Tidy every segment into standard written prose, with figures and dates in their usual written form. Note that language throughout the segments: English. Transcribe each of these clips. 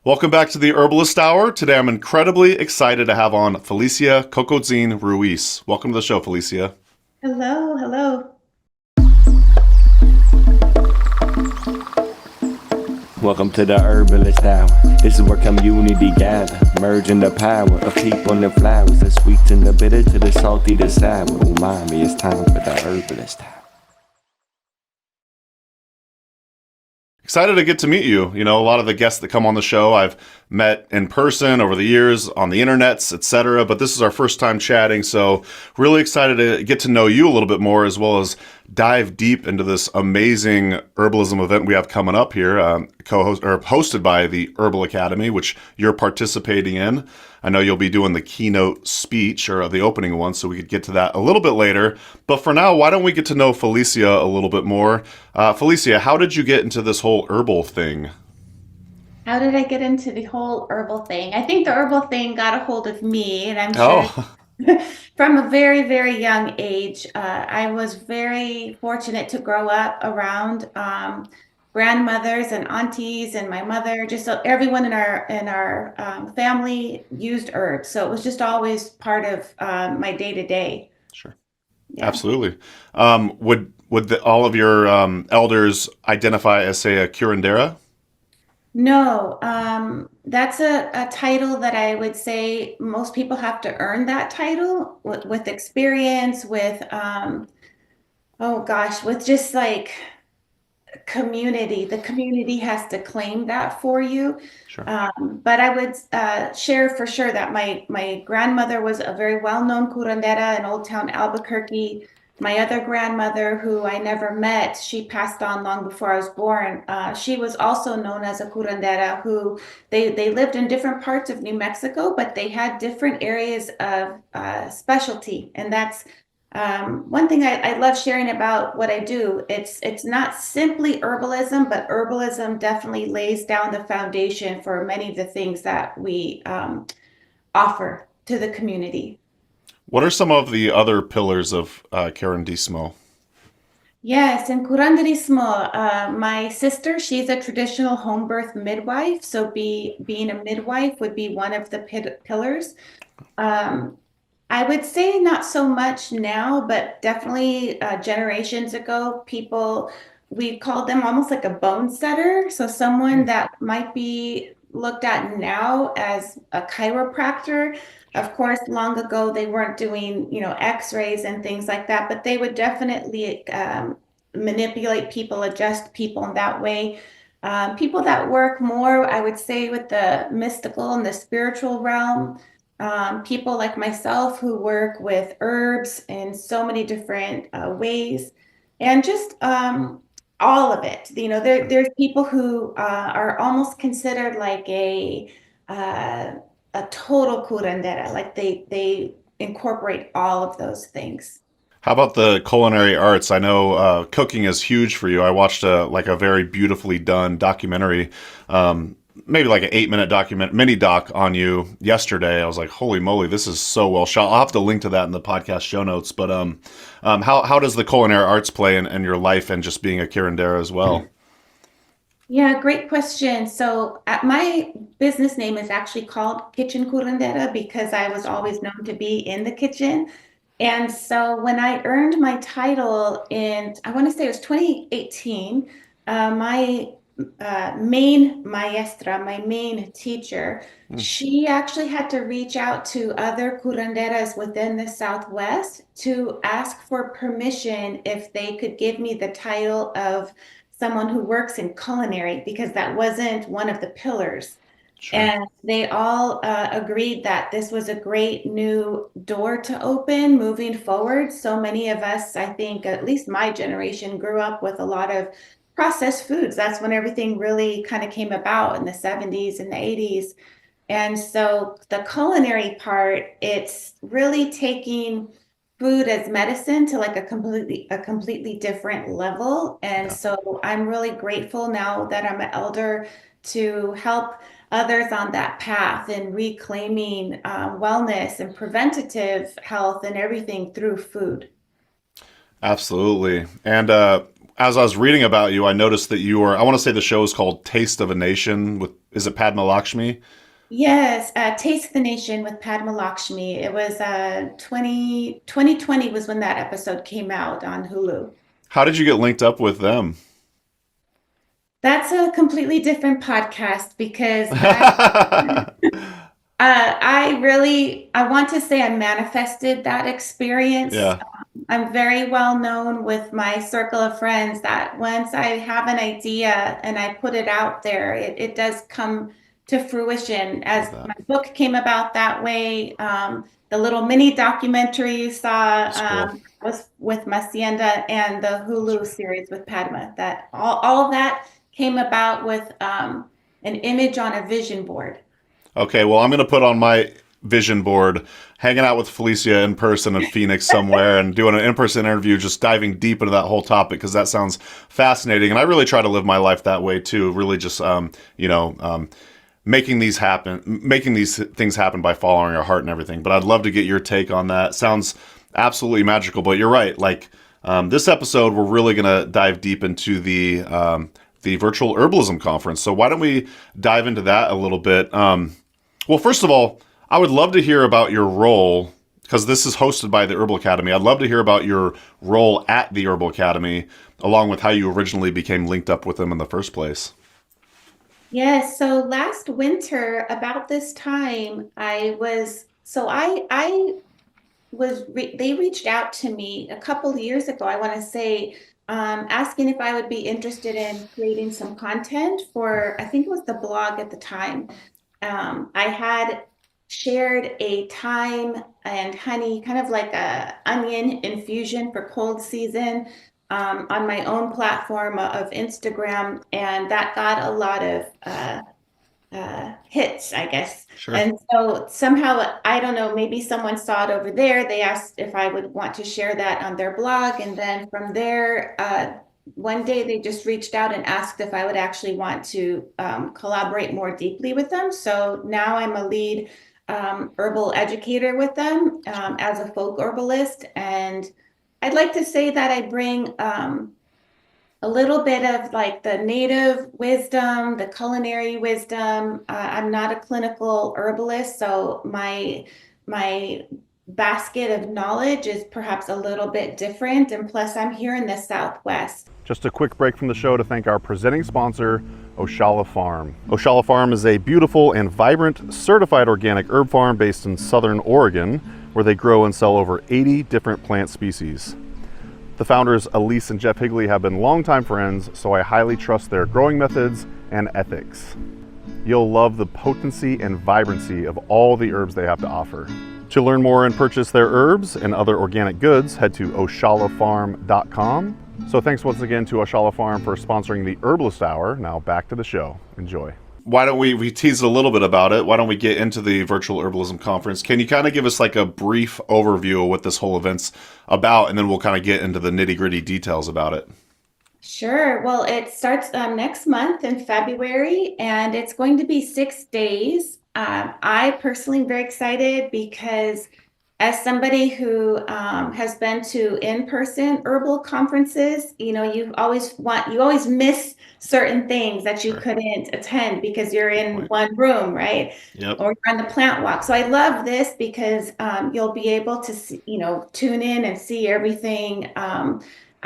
Welcome back to the Herbalist Hour. Today I'm incredibly excited to have on Felicia Cocotzin Ruiz. Welcome to the show, Felicia. Hello, hello. Welcome to the Herbalist Hour. This is where community gather, merging the power of people and flowers, the sweet and the bitter to the salty, the sour. Umami, it's time for the Herbalist Hour. Excited to get to meet you. You know, a lot of the guests that come on the show I've met in person over the years, on the internets, etc. But this is our first time chatting, so really excited to get to know you a little bit more, as well as dive deep into this amazing herbalism event we have coming up here, hosted by the Herbal Academy, which you're participating in. I know you'll be doing the keynote speech or the opening one, so we could get to that a little bit later. But for now, why don't we get to know Felicia a little bit more? Felicia, how did you get into this whole herbal thing? How did I get into the whole herbal thing? I think the herbal thing got a hold of me, and I'm sure Oh, from a very, very young age. I was very fortunate to grow up around grandmothers and aunties, and my mother. Just so everyone in our family used herbs, so it was just always part of my day to day. sure. Yeah. Absolutely. Would all of your elders identify as, say, a curandera? No, that's a title that I would say most people have to earn that title with experience, with oh gosh, with just like community. The community has to claim that for you. Sure. But I would share for sure that my grandmother was a very well-known curandera in Old Town Albuquerque. My other grandmother, who I never met, she passed on long before I was born. She was also known as a curandera who they lived in different parts of New Mexico, but they had different areas of specialty. And that's one thing I love sharing about what I do. It's not simply herbalism, but herbalism definitely lays down the foundation for many of the things that we offer to the community. What are some of the other pillars of curandismo? Yes, in curanderismo, my sister, she's a traditional home birth midwife. So being a midwife would be one of the pillars. Um, I would say not so much now, but definitely generations ago, we called them almost like a bone setter. So someone that might be looked at now as a chiropractor. Of course, long ago, they weren't doing, x-rays and things like that, but they would definitely manipulate people, adjust people in that way. People that work more, I would say, with the mystical and the spiritual realm, people like myself who work with herbs in so many different ways, and just all of it. There's people who are almost considered like uh, a total curandera, like they incorporate all of those things. How about the culinary arts? I know cooking is huge for you. I watched a very beautifully done documentary, maybe like an 8 minute mini doc on you yesterday. I was like, holy moly, this is so well shot. I'll have to link to that in the podcast show notes. But how does the culinary arts play in your life and just being a curandera as well? Yeah, great question. So, my business name is actually called Kitchen Curandera because I was always known to be in the kitchen. And so, when I earned my title in, I want to say it was 2018, my main maestra, my main teacher, Mm, she actually had to reach out to other curanderas within the Southwest to ask for permission if they could give me the title of someone who works in culinary because that wasn't one of the pillars. sure. And they all agreed that this was a great new door to open moving forward. So many of us, I think, at least my generation, grew up with a lot of processed foods. That's when everything really kind of came about in the 70s and the 80s. And so the culinary part, it's really taking food as medicine to like a completely different level. And Yeah. so I'm really grateful now that I'm an elder to help others on that path and reclaiming wellness and preventative health and everything through food. Absolutely. And as I was reading about you, I noticed that you were, I want to say the show is called Taste of a Nation with, is it Padma Lakshmi? Yes, Taste the Nation with Padma Lakshmi. It was 2020 was when that episode came out on Hulu. How did you get linked up with them? That's a completely different podcast because that I want to say I manifested that experience. Yeah. I'm very well known with my circle of friends that once I have an idea and I put it out there, it does come to fruition. As Love that. my book came about that way, the little mini documentary you saw That's cool. was with Macienda, and the Hulu series with Padma. That all of that came about with an image on a vision board. Okay, well, I'm going to put on my vision board, hanging out with Felicia in person in Phoenix somewhere and doing an in-person interview, just diving deep into that whole topic, because that sounds fascinating. And I really try to live my life that way too, really just, making these things happen by following our heart and everything. But I'd love to get your take on that. Sounds absolutely magical, but you're right. Like this episode, we're really going to dive deep into the Virtual Herbalism Conference. So why don't we dive into that a little bit? Well, first of all, I would love to hear about your role, because this is hosted by the Herbal Academy. I'd love to hear about your role at the Herbal Academy, along with how you originally became linked up with them in the first place. Yes, so last winter, about this time, they reached out to me a couple of years ago, I want to say, asking if I would be interested in creating some content for, I think it was the blog at the time. I had shared a thyme and honey, kind of like a onion infusion for cold season, on my own platform of Instagram, and that got a lot of hits, I guess. Sure. And so somehow, I don't know, maybe someone saw it over there. They asked if I would want to share that on their blog. And then from there, one day they just reached out and asked if I would actually want to collaborate more deeply with them. So now I'm a lead herbal educator with them as a folk herbalist. And I'd like to say that I bring a little bit of like the native wisdom, the culinary wisdom. I'm not a clinical herbalist, so my basket of knowledge is perhaps a little bit different. And plus, I'm here in the Southwest. Just a quick break from the show to thank our presenting sponsor, Oshala Farm. Oshala Farm is a beautiful and vibrant certified organic herb farm based in Southern Oregon, where they grow and sell over 80 different plant species. The founders, Elise and Jeff Higley, have been longtime friends, so I highly trust their growing methods and ethics. You'll love the potency and vibrancy of all the herbs they have to offer. To learn more and purchase their herbs and other organic goods, head to oshalafarm.com. So thanks once again to Oshala Farm for sponsoring the Herbalist Hour. Now back to the show. Enjoy. Why don't we teased a little bit about it. Why don't we get into the Virtual Herbalism Conference? Can you kind of give us like a brief overview of what this whole event's about, and then we'll kind of get into the nitty-gritty details about it? Sure. Well, it starts next month in February, and it's going to be 6 days. I personally am very excited because as somebody who has been to in-person herbal conferences, you always miss certain things that you Sure. couldn't attend because you're in one room, right? Yep. Or you're on the plant walk. So I love this because you'll be able to see, tune in and see everything.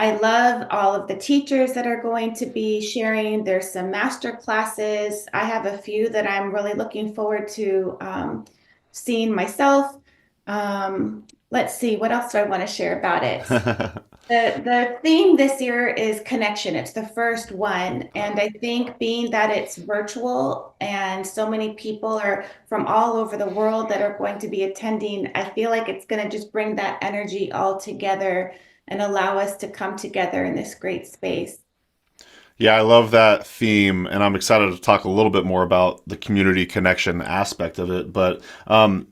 I love all of the teachers that are going to be sharing. There's some master classes. I have a few that I'm really looking forward to seeing myself. Let's see, what else do I want to share about it? The theme this year is connection. It's the first one. And I think being that it's virtual and so many people are from all over the world that are going to be attending, I feel like it's going to just bring that energy all together and allow us to come together in this great space. Yeah, I love that theme, and I'm excited to talk a little bit more about the community connection aspect of it. But from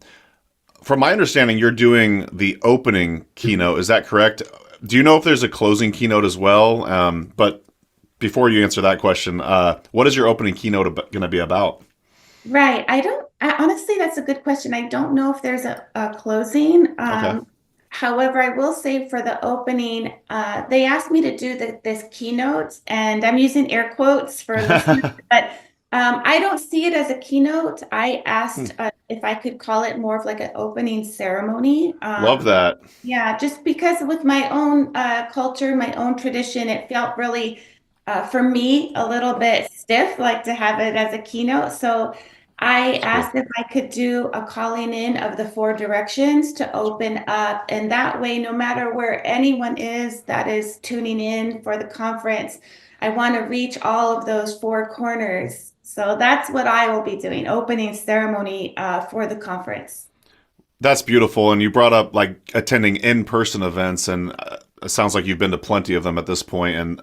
my understanding, you're doing the opening keynote. Is that correct? Do you know if there's a closing keynote as well? But before you answer that question, what is your opening keynote going to be about? Right. Honestly, that's a good question. I don't know if there's a closing. Okay. However, I will say for the opening, they asked me to do this keynote, and I'm using air quotes for listeners, but I don't see it as a keynote. I asked if I could call it more of like an opening ceremony. Love that. Yeah, just because with my own culture, my own tradition, it felt really, for me, a little bit stiff, like to have it as a keynote. So I asked if I could do a calling in of the four directions to open up. And that way, no matter where anyone is that is tuning in for the conference, I want to reach all of those four corners. So that's what I will be doing, opening ceremony for the conference. That's beautiful. And you brought up like attending in-person events, and it sounds like you've been to plenty of them at this point. And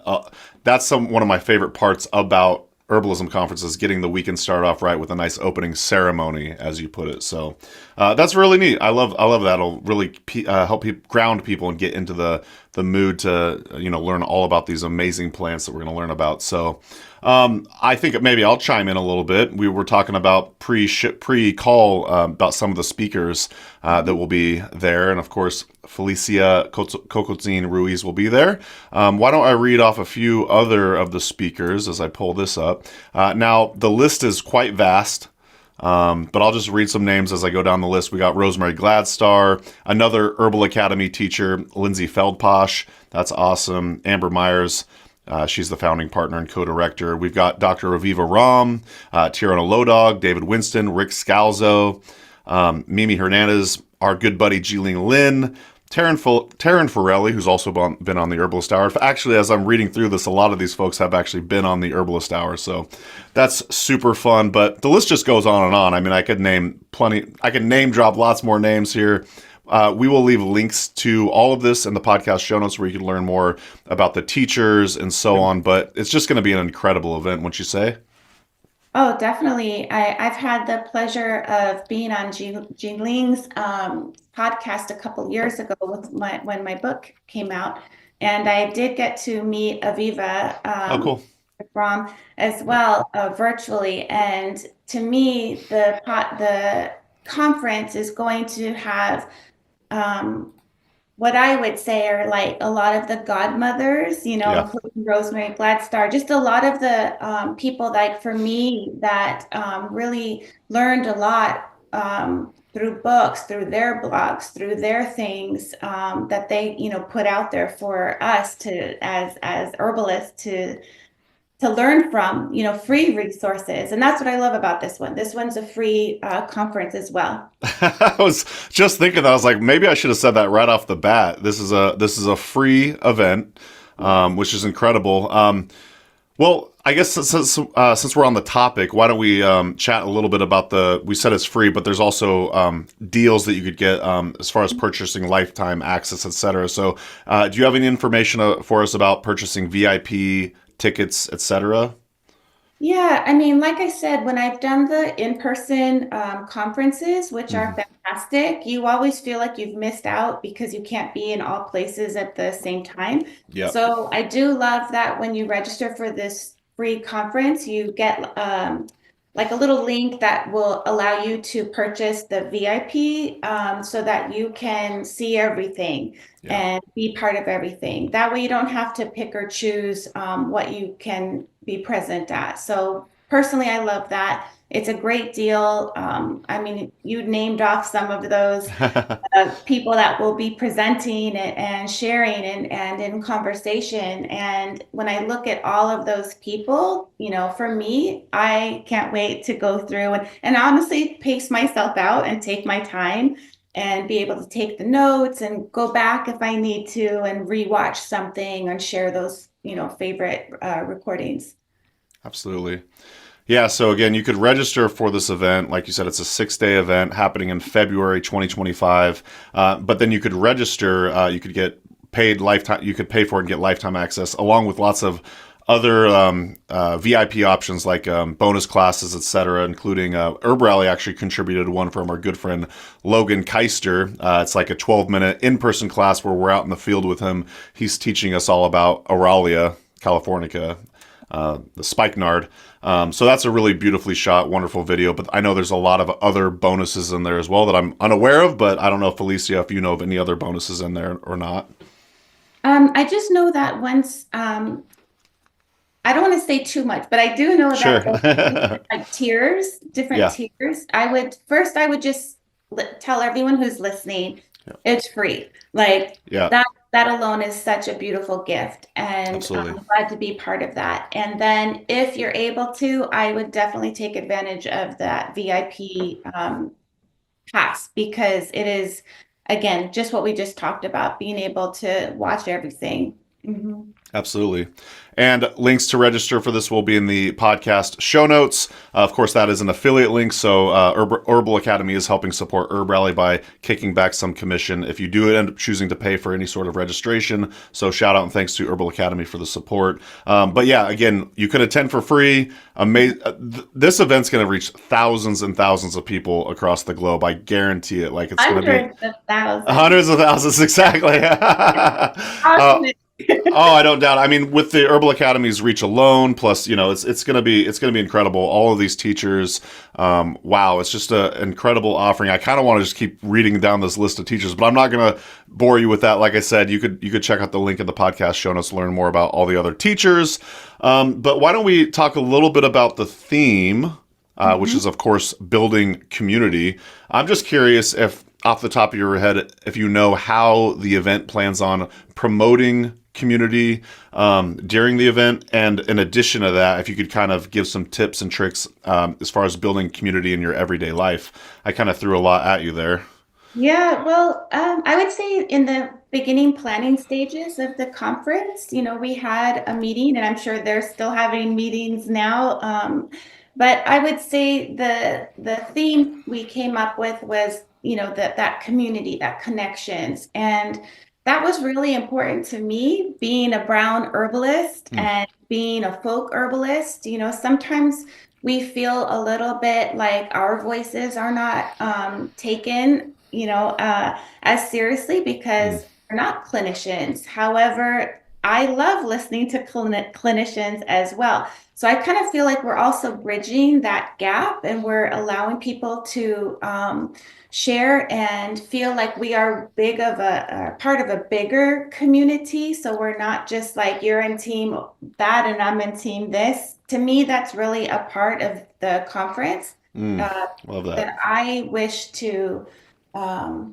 that's one of my favorite parts about herbalism conferences, getting the weekend started off right with a nice opening ceremony, as you put it. So that's really neat. I love that. It'll really help ground people and get into the mood to learn all about these amazing plants that we're going to learn about. So I think maybe I'll chime in a little bit. We were talking about pre-call about some of the speakers that will be there, and of course Felicia Cocotzin Ruiz will be there. Why don't I read off a few other of the speakers as I pull this up? Now the list is quite vast. But I'll just read some names as I go down the list. We got Rosemary Gladstar, another Herbal Academy teacher, Lindsay Feldposh. That's awesome. Amber Myers. She's the founding partner and co-director. We've got Dr. Aviva Ram, Tierna Lodog, David Winston, Rick Scalzo, Mimi Hernandez, our good buddy Jiling Lin, Taryn Farrelly, who's also been on the Herbalist Hour. Actually, as I'm reading through this, a lot of these folks have actually been on the Herbalist Hour, so that's super fun. But the list just goes on and on. I mean, I could name drop lots more names here. We will leave links to all of this in the podcast show notes where you can learn more about the teachers and so on. But it's just going to be an incredible event, wouldn't you say? Oh, definitely. I've had the pleasure of being on Jingling's podcast a couple years ago when my book came out, and I did get to meet Aviva Cool. Ram as well virtually. And to me, the conference is going to have what I would say are like a lot of the godmothers, including Rosemary Gladstar, just a lot of the people like for me that really learned a lot through books, through their blogs, through their things that they, put out there for us to, as herbalists to learn from, free resources. And that's what I love about this one. This one's a free conference as well. I was just thinking that. I was like, maybe I should have said that right off the bat. This is a free event, which is incredible. Well, I guess since we're on the topic, why don't we chat a little bit about we said it's free, but there's also deals that you could get as far as purchasing lifetime access, etc. So do you have any information for us about purchasing VIP tickets, etc.? Yeah, I mean, like I said, when I've done the in-person conferences, which are fantastic, you always feel like you've missed out because you can't be in all places at the same time. Yep. So I do love that when you register for this free conference, you get like a little link that will allow you to purchase the VIP so that you can see everything and be part of everything. That way you don't have to pick or choose what you can be present at. So personally, I love that. It's a great deal. I mean, you named off some of those people that will be presenting and sharing and in conversation. And when I look at all of those people, for me, I can't wait to go through and honestly pace myself out and take my time and be able to take the notes and go back if I need to and rewatch something and share those, favorite recordings. Absolutely. Yeah, so again, you could register for this event. Like you said, it's a 6-day event happening in February 2025. But then you could register, you could get paid lifetime, you could pay for it and get lifetime access, along with lots of other VIP options like bonus classes, etc., including Herb Rally actually contributed one from our good friend Logan Keister. It's like a 12-minute in-person class where we're out in the field with him. He's teaching us all about Aralia californica. the spikenard. So that's a really beautifully shot, wonderful video. But I know there's a lot of other bonuses in there as well that I'm unaware of. But I don't know, Felicia, if you know of any other bonuses in there or not. I just know that once, I don't want to say too much, but I do know Sure. that there's like tiers, different Yeah. tiers. I would just tell everyone who's listening, Yeah. it's free. Like Yeah. that alone is such a beautiful gift, and Absolutely. I'm glad to be part of that. And then if you're able to, I would definitely take advantage of that VIP pass, because it is, again, just what we just talked about, being able to watch everything. Mhm. Absolutely. And links to register for this will be in the podcast show notes. Of course, that is an affiliate link. So Herbal Academy is helping support Herb Rally by kicking back some commission if you do end up choosing to pay for any sort of registration. So shout out and thanks to Herbal Academy for the support. But yeah, again, you can attend for free. This event's going to reach thousands and thousands of people across the globe. I guarantee it. Like it's going to be Hundreds of thousands. hundreds of thousands. Exactly. Oh, I don't doubt it. I mean, with the Herbal Academy's reach alone, plus it's gonna be incredible. All of these teachers, wow, it's just an incredible offering. I kind of want to just keep reading down this list of teachers, but I'm not gonna bore you with that. Like I said, you could check out the link in the podcast show notes to learn more about all the other teachers. But why don't we talk a little bit about the theme, which is of course building community. I'm just curious if, off the top of your head, if you know how the event plans on promoting community during the event, and in addition to that, if you could kind of give some tips and tricks as far as building community in your everyday life. I kind of threw a lot at you there. Yeah, well, I would say in the beginning planning stages of the conference, we had a meeting, and I'm sure they're still having meetings now. But I would say the theme we came up with was, that community, that connections. And that was really important to me, being a brown herbalist and being a folk herbalist. Sometimes we feel a little bit like our voices are not taken, as seriously because we're not clinicians. However, I love listening to clinicians as well. So I kind of feel like we're also bridging that gap, and we're allowing people to share and feel like we are big of a part of a bigger community. So we're not just like, you're in team that and I'm in team this. To me, that's really a part of the conference Love that. that I wish to, I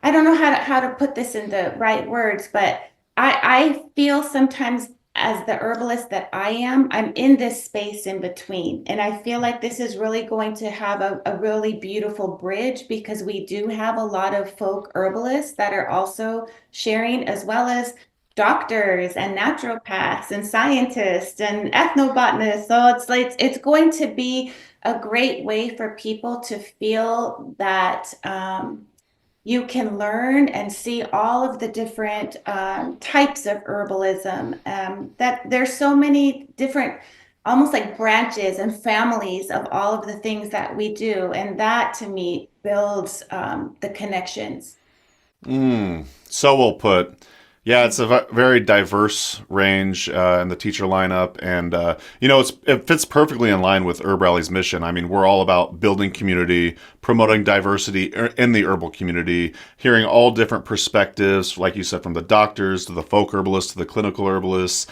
don't know how to put this in the right words, but I feel sometimes, as the herbalist that I'm in this space in between. And I feel like this is really going to have a really beautiful bridge, because we do have a lot of folk herbalists that are also sharing, as well as doctors and naturopaths and scientists and ethnobotanists. So it's going to be a great way for people to feel that you can learn and see all of the different types of herbalism, that there's so many different, almost like branches and families of all of the things that we do. And that to me builds the connections. So well put. Yeah, it's a very diverse range in the teacher lineup, and it fits perfectly in line with Herb Rally's mission. I mean, we're all about building community, promoting diversity in the herbal community, hearing all different perspectives, like you said, from the doctors to the folk herbalists to the clinical herbalists,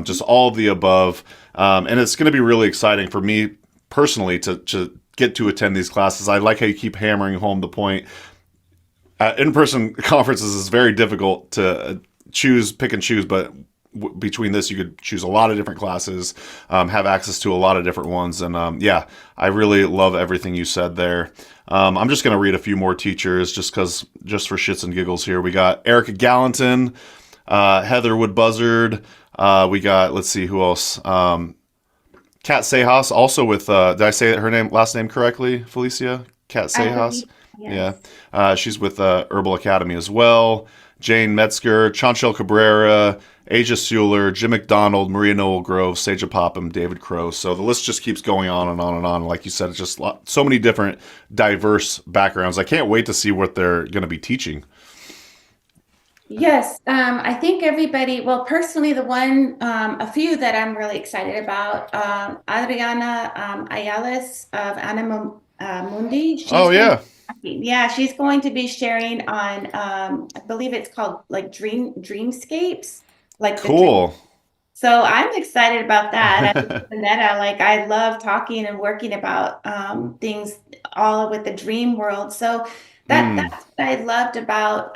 just all of the above. And it's going to be really exciting for me personally to get to attend these classes. I like how you keep hammering home the point. In-person conferences is very difficult to pick and choose, but between this, you could choose a lot of different classes, have access to a lot of different ones. And yeah, I really love everything you said there. I'm just going to read a few more teachers just for shits and giggles here. We got Erica Gallatin, Heather Wood Buzzard. We got, let's see, who else? Kat Sejas, also with, did I say her last name correctly, Felicia? Kat Sejas? Yes. Yeah. She's with Herbal Academy as well. Jane Metzger, Chanchel Cabrera, Asia Seuler, Jim McDonald, Maria Noel Grove, Seja Popham, David Crow. So the list just keeps going on and on and on. Like you said, it's just so many different diverse backgrounds. I can't wait to see what they're going to be teaching. Yes, I think everybody, well, personally, a few that I'm really excited about, Adriana Ayales of Anima Mundi, Oh yeah, she's going to be sharing on, I believe it's called like dreamscapes, like the dream. cool. So I'm excited about that. As Vanetta, like I love talking and working about things all with the dream world. So Hmm. that's what I loved about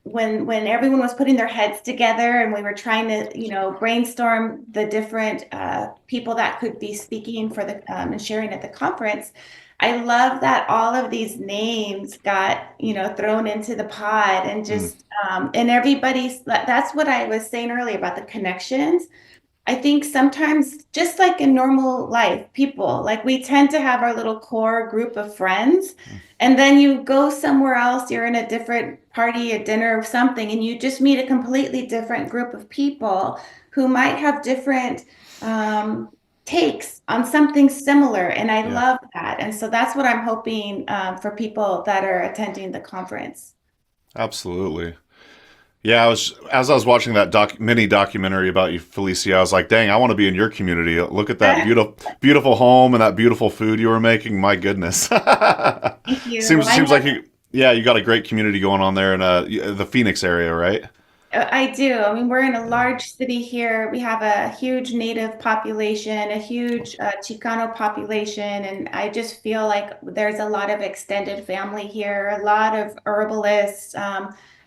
when everyone was putting their heads together and we were trying to, brainstorm the different people that could be speaking for the and sharing at the conference. I love that all of these names got, thrown into the pod and Hmm. just and that's what I was saying earlier about the connections. I think sometimes, just like in normal life, people, like we tend to have our little core group of friends, and then you go somewhere else, you're in a different party, a dinner, or something, and you just meet a completely different group of people who might have different um, takes on something similar. And I Yeah, love that. And so that's what I'm hoping for people that are attending the conference. absolutely. Yeah, as I was watching that mini documentary about you, Felicia, I was like, dang, I want to be in your community. Look at that beautiful home and that beautiful food you were making. My goodness. Thank you. Seems like you got a great community going on there in the Phoenix area, right? I do. I mean, we're in a large city here. We have a huge native population, a huge Chicano population, and I just feel like there's a lot of extended family here, a lot of herbalists.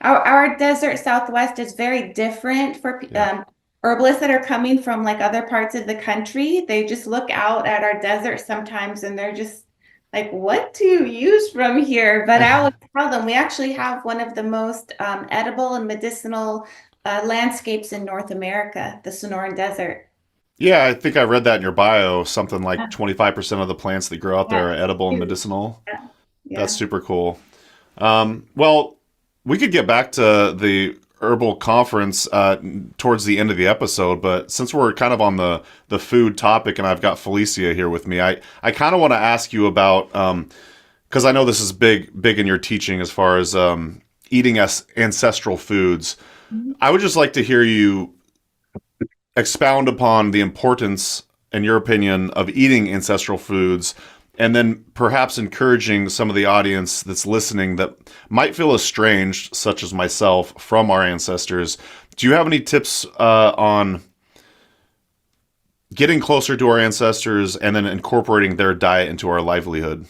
Our desert Southwest is very different for Yeah. herbalists that are coming from like other parts of the country. They just look out at our desert sometimes and they're just like, what do you use from here? But I always tell them we actually have one of the most edible and medicinal landscapes in North America, the Sonoran Desert. Yeah, I think I read that in your bio. Something like 25% of the plants that grow out Yeah, there are edible and huge. medicinal. Yeah, That's yeah. super cool. Well, we could get back to the herbal conference towards the end of the episode, but since we're kind of on the food topic, and I've got Felicia here with me, I kind of want to ask you about because I know this is big in your teaching as far as eating ancestral foods. Mhm. I would just like to hear you expound upon the importance, in your opinion, of eating ancestral foods, and then perhaps encouraging some of the audience that's listening that might feel estranged, such as myself, from our ancestors. Do you have any tips on getting closer to our ancestors and then incorporating their diet into our livelihood,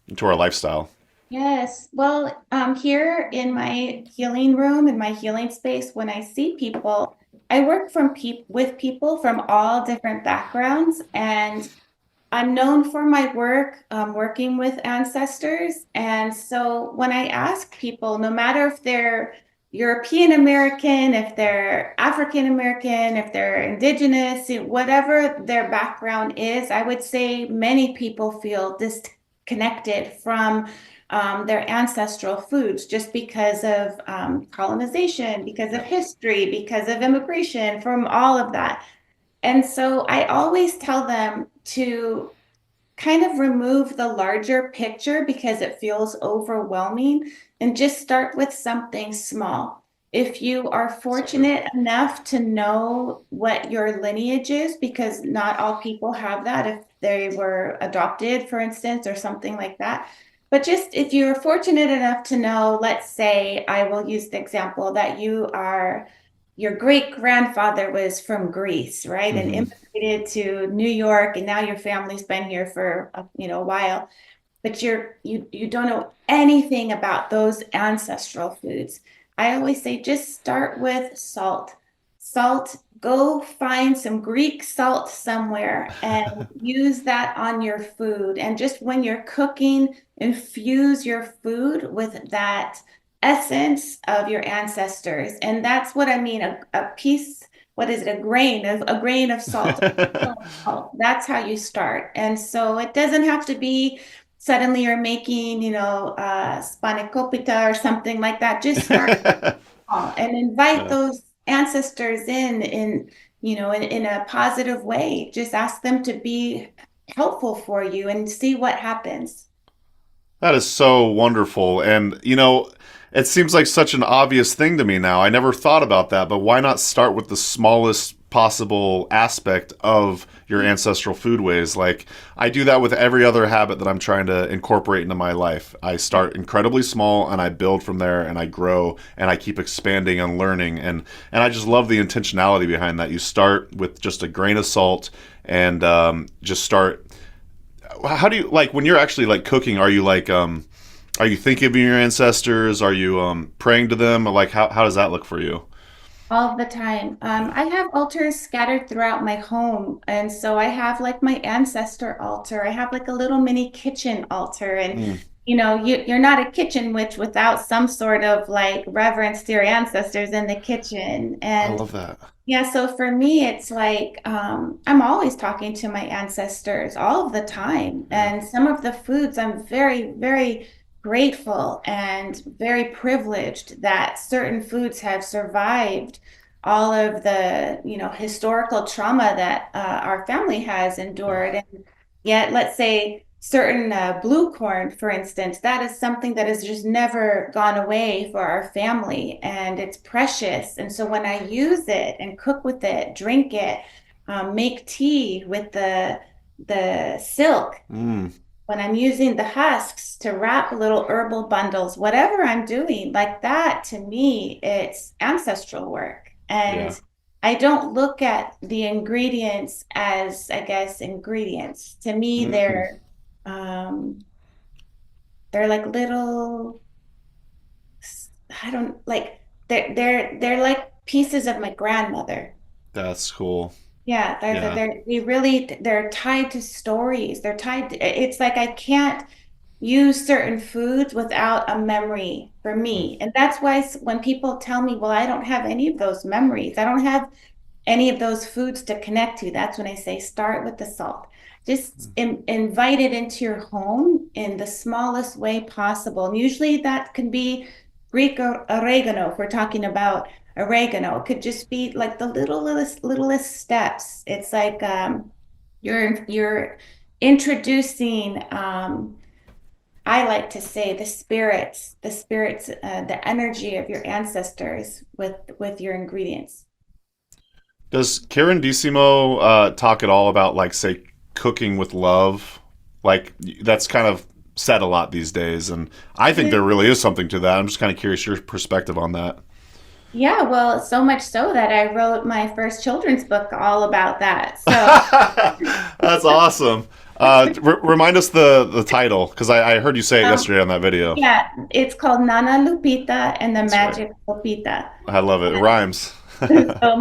into our lifestyle? Yes. Well, here in my healing room, in my healing space, when I see people, I work with people from all different backgrounds, and I'm known for my work working with ancestors. And so when I ask people, no matter if they're European American, if they're African American, if they're indigenous, whatever their background is, I would say many people feel disconnected from their ancestral foods just because of colonization, because of Yeah. history, because of immigration, from all of that. And so I always tell them to kind of remove the larger picture because it feels overwhelming and just start with something small. If you are So good. fortunate enough to know what your lineage is, because not all people have that if they were adopted, for instance, or something like that. But just if you're fortunate enough to know, let's say I will use the example that your great grandfather was from Greece, right? And Hmm. immigrated to New York, and now your family's been here for a while, but you don't know anything about those ancestral foods. I always say just start with salt. Salt, go find some Greek salt somewhere and use that on your food. And just when you're cooking, infuse your food with that essence of your ancestors. And that's what I mean, a piece, what is it, a grain of salt. That's how you start. And so it doesn't have to be suddenly you're making, spanakopita or something like that. Just start small and invite Yeah. those ancestors in a positive way. Just ask them to be helpful for you and see what happens. That is so wonderful. And, it seems like such an obvious thing to me now. I never thought about that, but why not start with the smallest possible aspect of your ancestral foodways? Like, I do that with every other habit that I'm trying to incorporate into my life. I start incredibly small and I build from there and I grow and I keep expanding and learning. And I just love the intentionality behind that. You start with just a grain of salt and just start. How do you, like, when you're actually like cooking, are you like, are you thinking of your ancestors? Are you praying to them? Like, how does that look for you? All the time. I have altars scattered throughout my home. And so I have like my ancestor altar. I have like a little mini kitchen altar. And, Mm, you're not a kitchen witch without some sort of like reverence to your ancestors in the kitchen. I And love that. yeah, so for me, it's like I'm always talking to my ancestors all of the time. Yeah. And some of the foods I'm very, very grateful and very privileged that certain foods have survived all of the, historical trauma that our family has endured. And yet, let's say certain blue corn, for instance, that is something that has just never gone away for our family, and it's precious. And so when I use it and cook with it, drink it, make tea with the silk, Mm, when I'm using the husks to wrap little herbal bundles, whatever I'm doing, like that, to me, it's ancestral work. yeah. And I don't look at the ingredients as, I guess, ingredients. To me, Mm, um, they're like little, I don't like, they're like pieces of my grandmother. that's cool. Yeah, Yeah. they're tied to stories. They're tied to, it's like I can't use certain foods without a memory for Mm, me. And that's why when people tell me, well, I don't have any of those memories, I don't have any of those foods to connect to, that's when I say start with the salt. Just invite it into your home in the smallest way possible. And usually that can be Greek oregano, if we're talking about oregano. It could just be like the littlest steps. It's like you're introducing I like to say the energy of your ancestors with your ingredients. Does curanderismo talk at all about, like, say, cooking with love? Like, that's kind of said a lot these days, and I think there really is something to that. I'm just kind of curious your perspective on that. Yeah, well, so much so that I wrote my first children's book all about that. So, That's awesome. Remind us the title, because I heard you say it um, yesterday on that video. yeah, it's called Nana Lupita and the That's right. Magic Lupita. I love it. It rhymes. So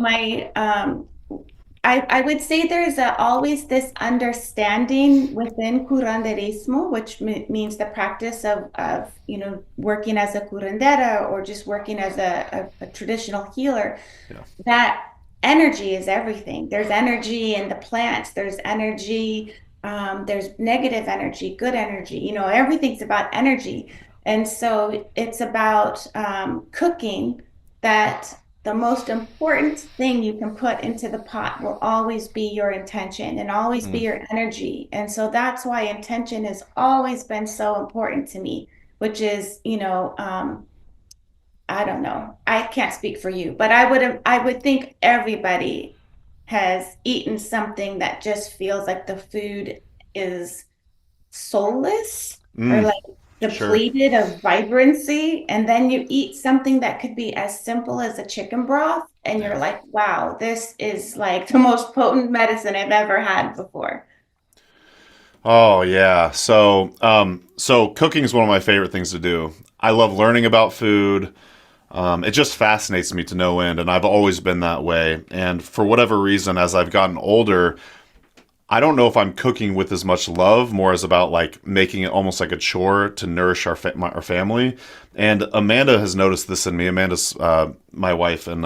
I would say there's always this understanding within curanderismo, which means the practice of working as a curandera or just working as a traditional healer, Yeah. that energy is everything. There's energy in the plants. There's energy. There's negative energy, good energy. Everything's about energy. And so it's about cooking that the most important thing you can put into the pot will always be your intention and always be Mm, your energy. And so that's why intention has always been so important to me, which is, I don't know. I can't speak for you, but I would think everybody has eaten something that just feels like the food is soulless or mm, like sure. depleted of vibrancy. And then you eat something that could be as simple as a chicken broth, and you're Yeah. like, wow, this is like the most potent medicine I've ever had before. Oh yeah. So cooking is one of my favorite things to do. I love learning about food. It just fascinates me to no end, and I've always been that way. And for whatever reason, as I've gotten older, I don't know if I'm cooking with as much love, more as about like making it almost like a chore to nourish our family. And Amanda has noticed this in me. Amanda's my wife, and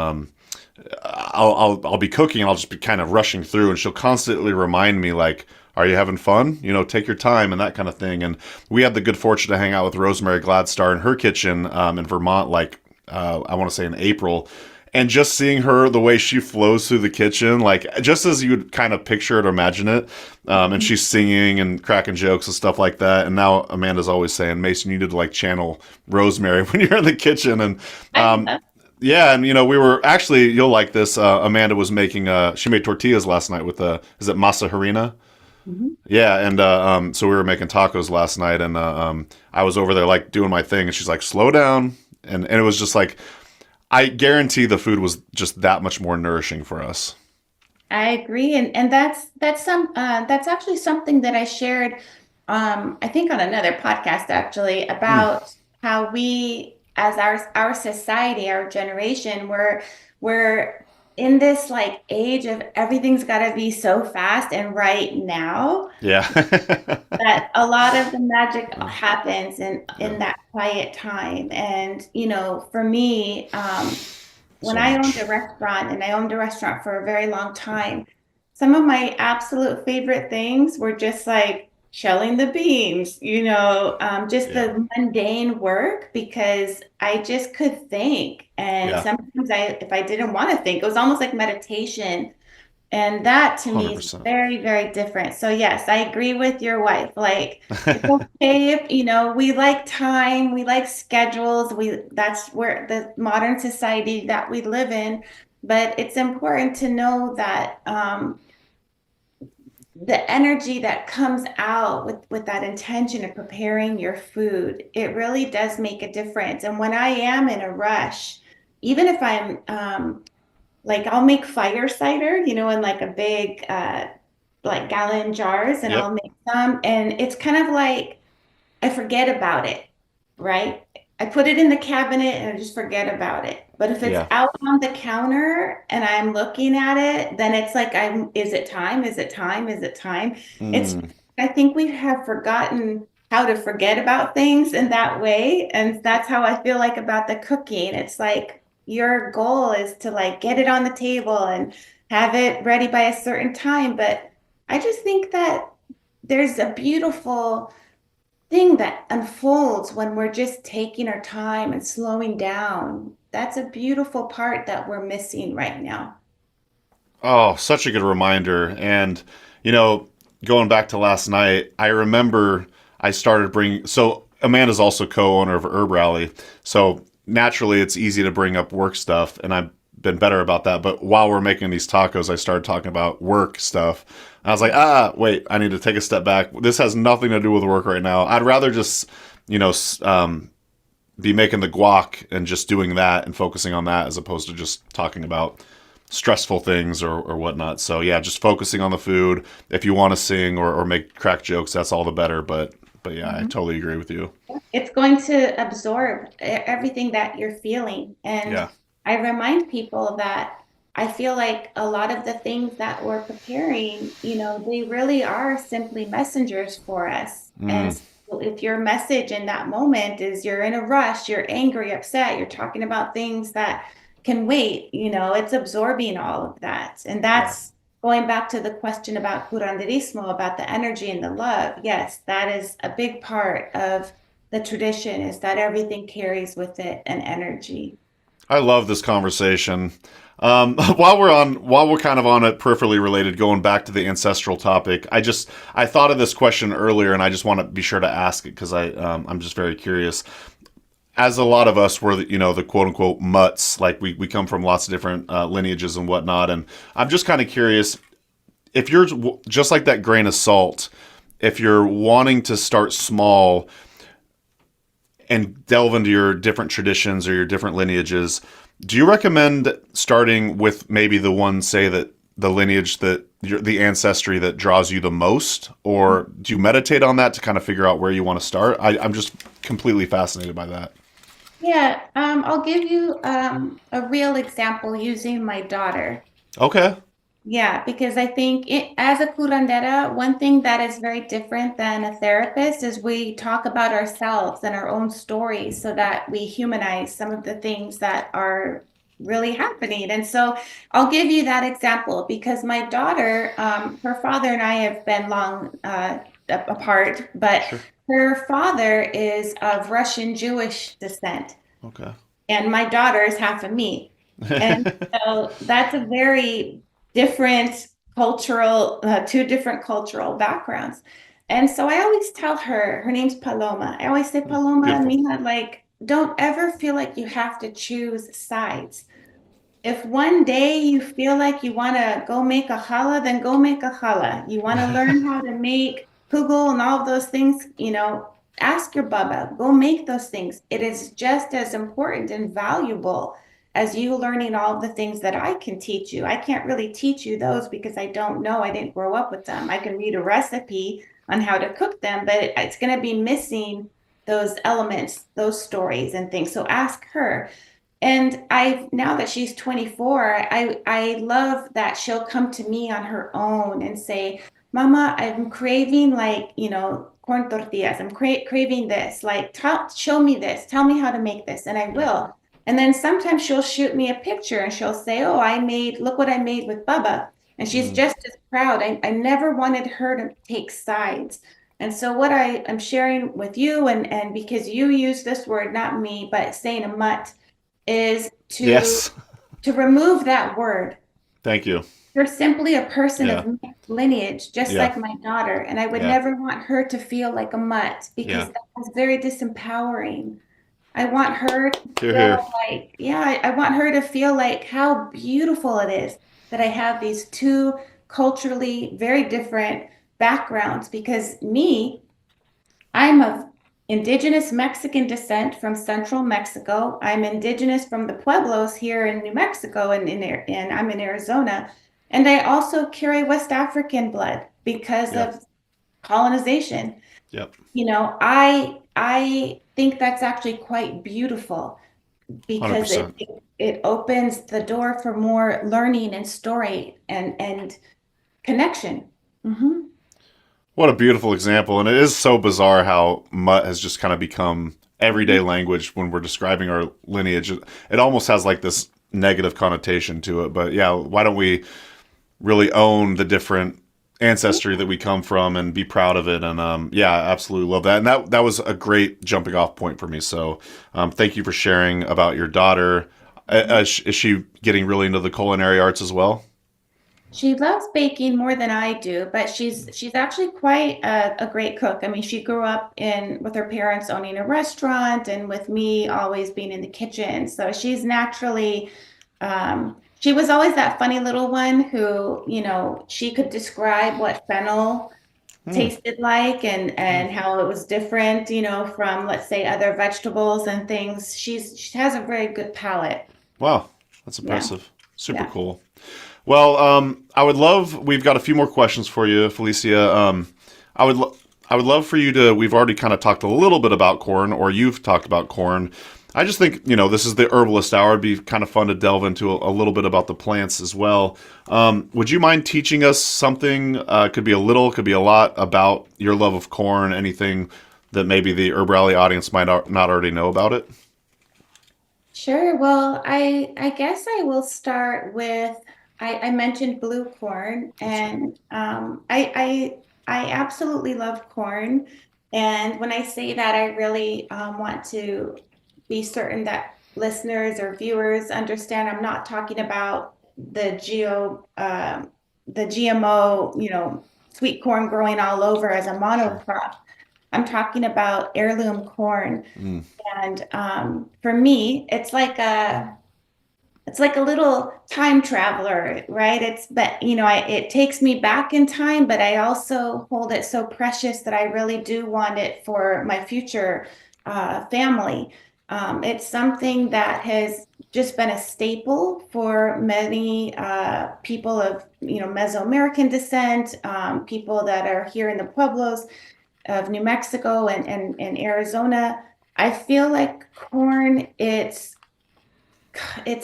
I'll be cooking and I'll just be kind of rushing through, and she'll constantly remind me like, "Are you having fun? Take your time," and that kind of thing. And we had the good fortune to hang out with Rosemary Gladstar in her kitchen in Vermont, like I want to say in April. And just seeing her, the way she flows through the kitchen, like just as you would kind of picture it or imagine it, and she's singing and cracking jokes and stuff like that. And now Amanda's always saying, Mason, you need to like channel Rosemary when you're in the kitchen. And yeah, and we were actually, you'll like this. Amanda was making, she made tortillas last night with is it masa harina? Yeah, and so we were making tacos last night, and I was over there like doing my thing, and she's like, "Slow down," and it was just like, I guarantee the food was just that much more nourishing for us. I agree, and that's actually something that I shared, I think on another podcast actually about how we, as our society, our generation, we're in this like age of everything's got to be so fast and right now Yeah. that a lot of the magic happens in that quiet time. And for me, when So I owned much. a restaurant, and I owned a restaurant for a very long time, some of my absolute favorite things were just like shelling the beans, just Yeah. the mundane work, because I just could think. And Yeah. sometimes if I didn't want to think, it was almost like meditation. And that to me is 100%. very, very different. So yes, I agree with your wife. Like it's okay if, we like time, we like schedules, that's where the modern society that we live in. But it's important to know that the energy that comes out with that intention of preparing your food, it really does make a difference. And when I am in a rush, even if I'm like I'll make fire cider, in like a big like gallon jars, and I'll Yep. make some, and it's kind of like I forget about it, right? I put it in the cabinet and I just forget about it. But if it's Yeah. out on the counter and I'm looking at it, then it's like is it time? Is it time? Is it time? It's Mm. I think we have forgotten how to forget about things in that way. And that's how I feel like about the cooking. It's like your goal is to like get it on the table and have it ready by a certain time. But I just think that there's a beautiful thing that unfolds when we're just taking our time and slowing down. That's a beautiful part that we're missing right now. Oh, such a good reminder. And, you know, going back to last night, I remember I started bringing, so Amanda's also co-owner of Herb Rally. So naturally it's easy to bring up work stuff, and I've been better about that. But while we're making these tacos, I started talking about work stuff. I was like, wait, I need to take a step back. This has nothing to do with work right now. I'd rather just, you know, be making the guac and just doing that and focusing on that as opposed to just talking about stressful things or whatnot. So yeah, just focusing on the food. If you want to sing or make crack jokes, that's all the better. But yeah, I Mhm. totally agree with you. It's going to absorb everything that you're feeling. And Yeah. I remind people that I feel like a lot of the things that we're preparing, they really are simply messengers for us. And Mm, so if your message in that moment is you're in a rush, you're angry, upset, you're talking about things that can wait, it's absorbing all of that. And yeah. that's going back to the question about curanderismo, about the energy and the love. Yes, that is a big part of the tradition, is that everything carries with it an energy. I love this conversation. While we're kind of on it, peripherally related, going back to the ancestral topic, I thought of this question earlier, and I just want to be sure to ask it because I'm just very curious. As a lot of us were, the quote unquote mutts, like we come from lots of different lineages and whatnot, and I'm just kind of curious if you're just like that grain of salt, if you're wanting to start small and delve into your different traditions or your different lineages, do you recommend starting with maybe the one, say that the lineage that the ancestry that draws you the most, or do you meditate on that to kind of figure out where you want to start? I'm just completely fascinated by that. Yeah, I'll give you a real example using my daughter. Okay. Yeah, because I think as a curandera, one thing that is very different than a therapist is we talk about ourselves and our own stories so that we humanize some of the things that are really happening. And so I'll give you that example because my daughter, her father and I have been long apart, but Sure. her father is of Russian Jewish descent, Okay. and my daughter is half of me. And so that's a very different two different cultural backgrounds. And so I always tell her, her name's Paloma. I always say, Paloma, Beautiful. Mija, like, don't ever feel like you have to choose sides. If one day you feel like you want to go make a challah, then go make a challah. You want to learn how to make pugel and all of those things, ask your baba, go make those things. It is just as important and valuable as you learning all of the things that I can teach you. I can't really teach you those because I don't know. I didn't grow up with them. I can read a recipe on how to cook them, but it's going to be missing those elements, those stories and things. So ask her. And now that she's 24, I love that she'll come to me on her own and say, Mama, I'm craving corn tortillas. I'm craving this. Like, show me this. Tell me how to make this. And I will. And then sometimes she'll shoot me a picture and she'll say, oh, look what I made with Bubba. And she's just as proud. I never wanted her to take sides. And so what I'm sharing with you, and because you use this word, not me, but saying a mutt, is to Yes. remove that word. Thank you. You're simply a person Yeah. of mixed lineage, just Yeah. like my daughter. And I would Yeah. never want her to feel like a mutt because Yeah. that was very disempowering. I want her to Hear, feel hear. like, yeah, I want her to feel like how beautiful it is that I have these two culturally very different backgrounds because I'm of indigenous Mexican descent from central Mexico. I'm indigenous from the Pueblos here in New Mexico and I'm in Arizona. And I also carry West African blood because Yeah. of colonization. Yep. I think that's actually quite beautiful because 100%. it opens the door for more learning and story and connection. Mm-hmm. What a beautiful example. And it is so bizarre how mutt has just kind of become everyday language when we're describing our lineage. It almost has like this negative connotation to it. But yeah, why don't we really own the different ancestry that we come from and be proud of it? And yeah, I absolutely love that. And that was a great jumping off point for me. So thank you for sharing about your daughter. Is she getting really into the culinary arts as well? She loves baking more than I do, but she's actually quite a great cook. I mean, she grew up in with her parents owning a restaurant and with me always being in the kitchen. So she's naturally she was always that funny little one who, she could describe what fennel tasted like and how it was different, from let's say other vegetables and things. She has a very good palate. Wow, that's Yeah. impressive. Super Yeah. cool. Well, I would love. We've got a few more questions for you, Felicia. I would. I would love for you to. We've already kind of talked a little bit about corn, or you've talked about corn. I just think this is the Herbalist Hour. It'd be kind of fun to delve into a little bit about the plants as well. Would you mind teaching us something? Could be a little, could be a lot about your love of corn. Anything that maybe the Herb Rally audience might not already know about it. Sure. Well, I guess I will start with I mentioned blue corn, That's right. and I absolutely love corn. And when I say that, I really want to be certain that listeners or viewers understand I'm not talking about the GMO, sweet corn growing all over as a Sure. monocrop. I'm talking about heirloom corn. Mm. And for me, it's like a little time traveler, right? But it takes me back in time, but I also hold it so precious that I really do want it for my future family. It's something that has just been a staple for many people of Mesoamerican descent, people that are here in the Pueblos of New Mexico and Arizona. I feel like corn, it's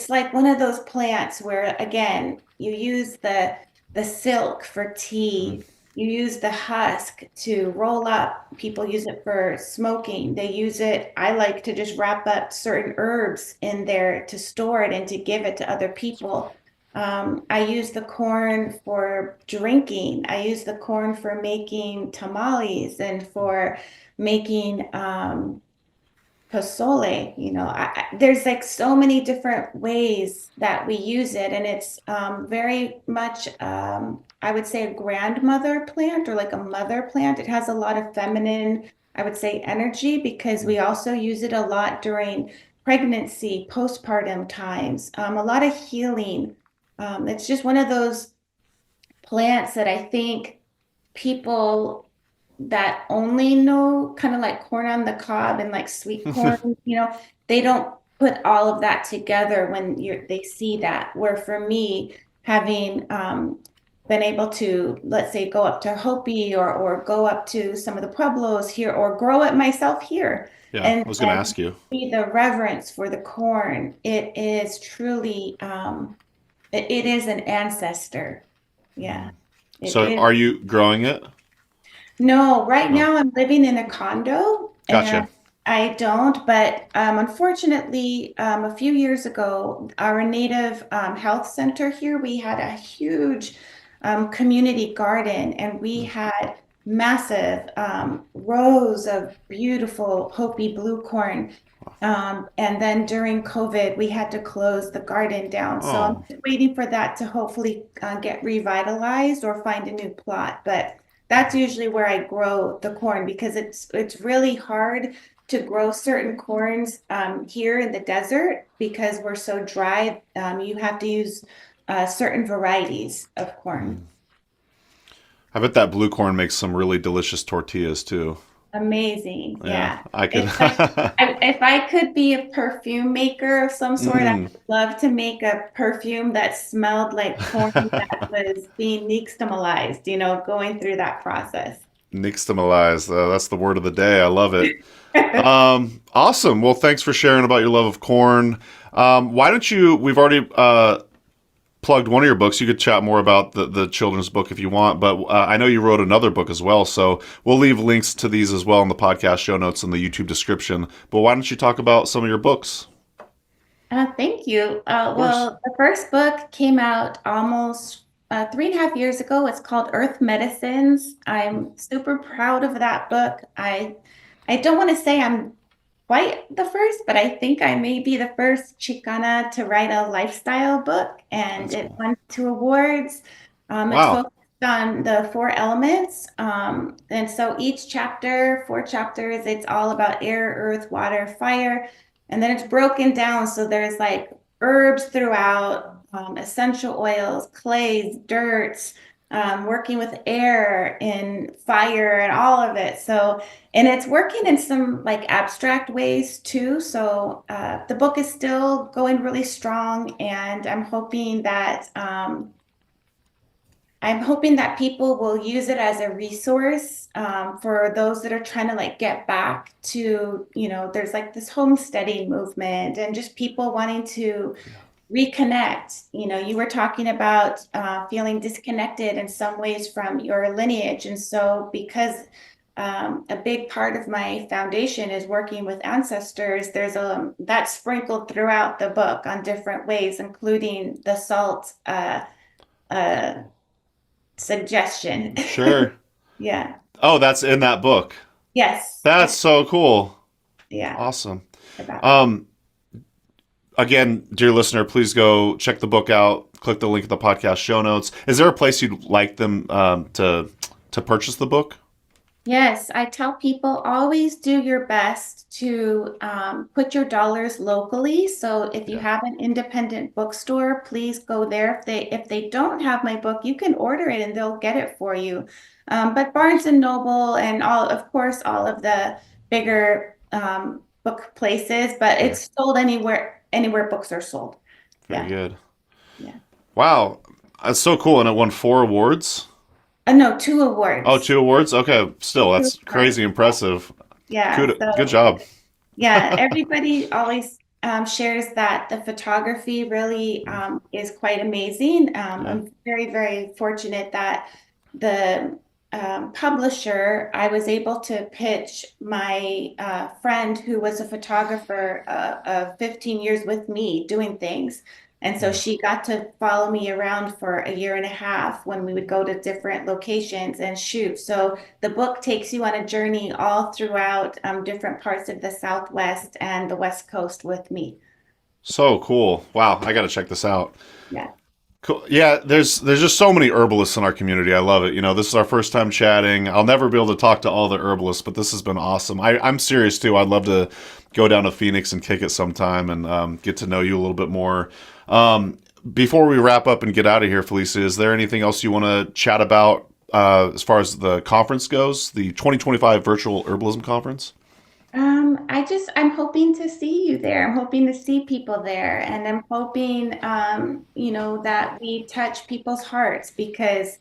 like one of those plants where again you use the silk for Mm. tea, you use the husk to roll up, people use it for smoking, they use it, I like to just wrap up certain herbs in there to store it and to give it to other people. I use the corn for drinking, I use the corn for making tamales and for making pozole, there's like so many different ways that we use it, and it's very much I would say a grandmother plant or like a mother plant. It has a lot of feminine, I would say, energy because we also use it a lot during pregnancy, postpartum times, a lot of healing. It's just one of those plants that I think people that only know kind of like corn on the cob and like sweet corn, they don't put all of that together when they see that. Where for me, having been able to, let's say, go up to Hopi or go up to some of the Pueblos here or grow it myself here Yeah, and I was going to ask you. see the reverence for the corn, it is truly, it is an ancestor. Yeah, it So is. are you growing it? No, right No. now I'm living in a condo and Gotcha. I don't, but unfortunately, a few years ago, our native health center here, we had a huge community garden and we had massive rows of beautiful Hopi blue corn. And then during COVID, we had to close the garden down. So I'm Oh, just waiting for that to hopefully get revitalized or find a new plot. But that's usually where I grow the corn because it's really hard to grow certain corns here in the desert because we're so dry. You have to use certain varieties of corn. I bet that blue corn makes some really delicious tortillas too. Amazing. Yeah, Yeah. I could. It's like if I could be a perfume maker of some sort, I Mm, would love to make a perfume that smelled like corn that was being nixtamalized, going through that process. nixtamalize. That's the word of the day. I love it. Awesome. Well, thanks for sharing about your love of corn. Why don't you? We've already plugged one of your books. You could chat more about the children's book if you want, but I know you wrote another book as well. So we'll leave links to these as well in the podcast show notes and the YouTube description. But why don't you talk about some of your books? Thank you. Of course. Well, the first book came out almost 3.5 years ago. It's called Earth Medicines. I'm super proud of that book. I don't want to say I'm quite the first, but I think I may be the first Chicana to write a lifestyle book, and That's it cool. won 2 awards. It's Wow. focused on the 4 elements, and so each chapter, 4 chapters, it's all about air, earth, water, fire, and then it's broken down. So there's like herbs throughout, essential oils, clays, dirts, working with air and fire and all of it. So and it's working in some like abstract ways too. So the book is still going really strong, and I'm hoping that people will use it as a resource for those that are trying to like get back to, there's like this homesteading movement and just people wanting to reconnect. You were talking about feeling disconnected in some ways from your lineage. And so because a big part of my foundation is working with ancestors, there's that's sprinkled throughout the book on different ways, including the salt uh, suggestion. Sure. Yeah. Oh, that's in that book. Yes. That's so cool. Yeah. Awesome. About Um, Again, dear listener, please go check the book out. Click the link in the podcast show notes. Is there a place you'd like them to purchase the book? Yes, I tell people always do your best to put your dollars locally. So if you Yeah. have an independent bookstore, please go there. If they don't have my book, you can order it and they'll get it for you. But Barnes and Noble and of course, all of the bigger book places, but Sure. it's sold anywhere books are sold. Very Yeah, good. yeah. Wow. That's so cool. And it won 4 awards. No, two Oh, awards. 2 awards? Okay. Still, Two that's awards. crazy impressive. Yeah. Good So job. yeah, everybody always shares that the photography really is quite amazing. Yeah. I'm very, very fortunate that the publisher, I was able to pitch my friend who was a photographer of 15 years with me doing things. And so she got to follow me around for a year and a half when we would go to different locations and shoot. So the book takes you on a journey all throughout different parts of the Southwest and the West Coast with me. So cool. Wow, I got to check this out. Yeah. Cool. Yeah, there's just so many herbalists in our community. I love it. This is our first time chatting. I'll never be able to talk to all the herbalists, but this has been awesome. I'm serious too. I'd love to go down to Phoenix and kick it sometime and get to know you a little bit more. Before we wrap up and get out of here, Felicia, is there anything else you want to chat about as far as the conference goes, the 2025 Virtual Herbalism Conference? I'm hoping to see you there. I'm hoping to see people there. And I'm hoping, that we touch people's hearts, because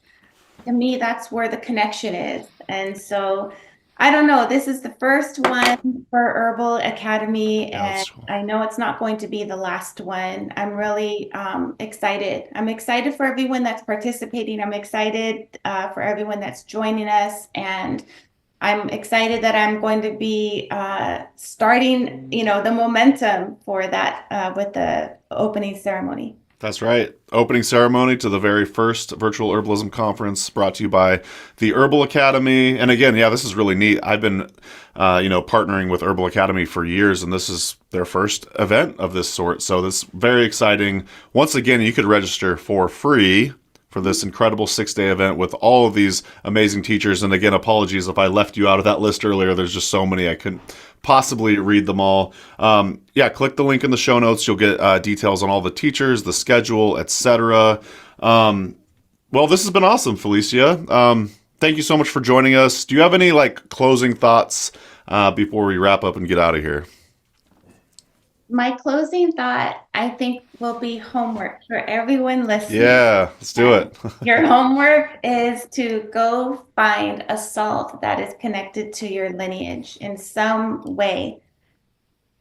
to me, that's where the connection is. And so I don't know, this is the first one for Herbal Academy, and cool. I know it's not going to be the last one. I'm really excited. I'm excited for everyone that's participating. I'm excited for everyone that's joining us. And I'm excited that I'm going to be starting, the momentum for that with the opening ceremony. That's right. Opening ceremony to the very first Virtual Herbalism Conference, brought to you by the Herbal Academy. And again, this is really neat. I've been, partnering with Herbal Academy for years, and this is their first event of this sort. So this is very exciting. Once again, you could register for free for this incredible 6-day event with all of these amazing teachers. And again, apologies if I left you out of that list earlier. There's just so many, I couldn't possibly read them all. Click the link in the show notes. You'll get details on all the teachers, the schedule, etc. Well, this has been awesome, Felicia. Thank you so much for joining us. Do you have any closing thoughts before we wrap up and get out of here? My closing thought, I think, will be homework for everyone listening. Yeah, let's do it. Your homework is to go find a salt that is connected to your lineage in some way.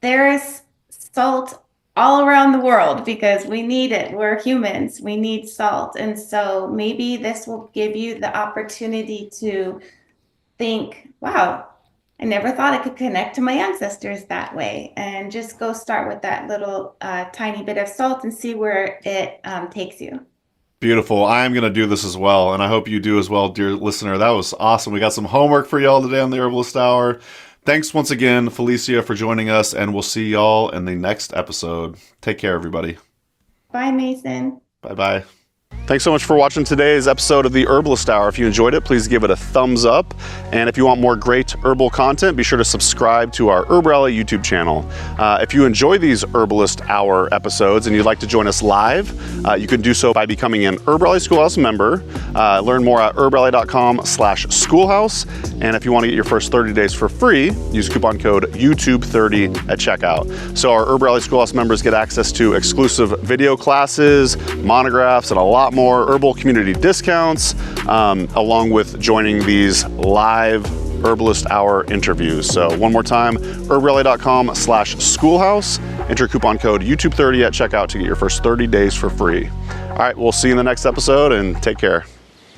There is salt all around the world because we need it. We're humans. We need salt. And so maybe this will give you the opportunity to think, wow, I never thought I could connect to my ancestors that way, and just go start with that little tiny bit of salt and see where it takes you. Beautiful. I'm going to do this as well, and I hope you do as well, dear listener. That was awesome. We got some homework for y'all today on the Herbalist Hour. Thanks once again, Felicia, for joining us, and we'll see y'all in the next episode. Take care, everybody. Bye, Mason. Bye-bye. Thanks so much for watching today's episode of the Herbalist Hour. If you enjoyed it, please give it a thumbs up. And if you want more great herbal content, be sure to subscribe to our Herbalist YouTube channel. If you enjoy these Herbalist Hour episodes and you'd like to join us live, you can do so by becoming an Herbalist Schoolhouse member. Learn more at herbalist.com/schoolhouse. And if you want to get your first 30 days for free, use coupon code YouTube30 at checkout. So our Herbalist Schoolhouse members get access to exclusive video classes, monographs, and a lot more herbal community discounts, along with joining these live Herbalist Hour interviews. So one more time, herbalist.com/schoolhouse, enter coupon code YouTube30 at checkout to get your first 30 days for free. All right, we'll see you in the next episode, and take care.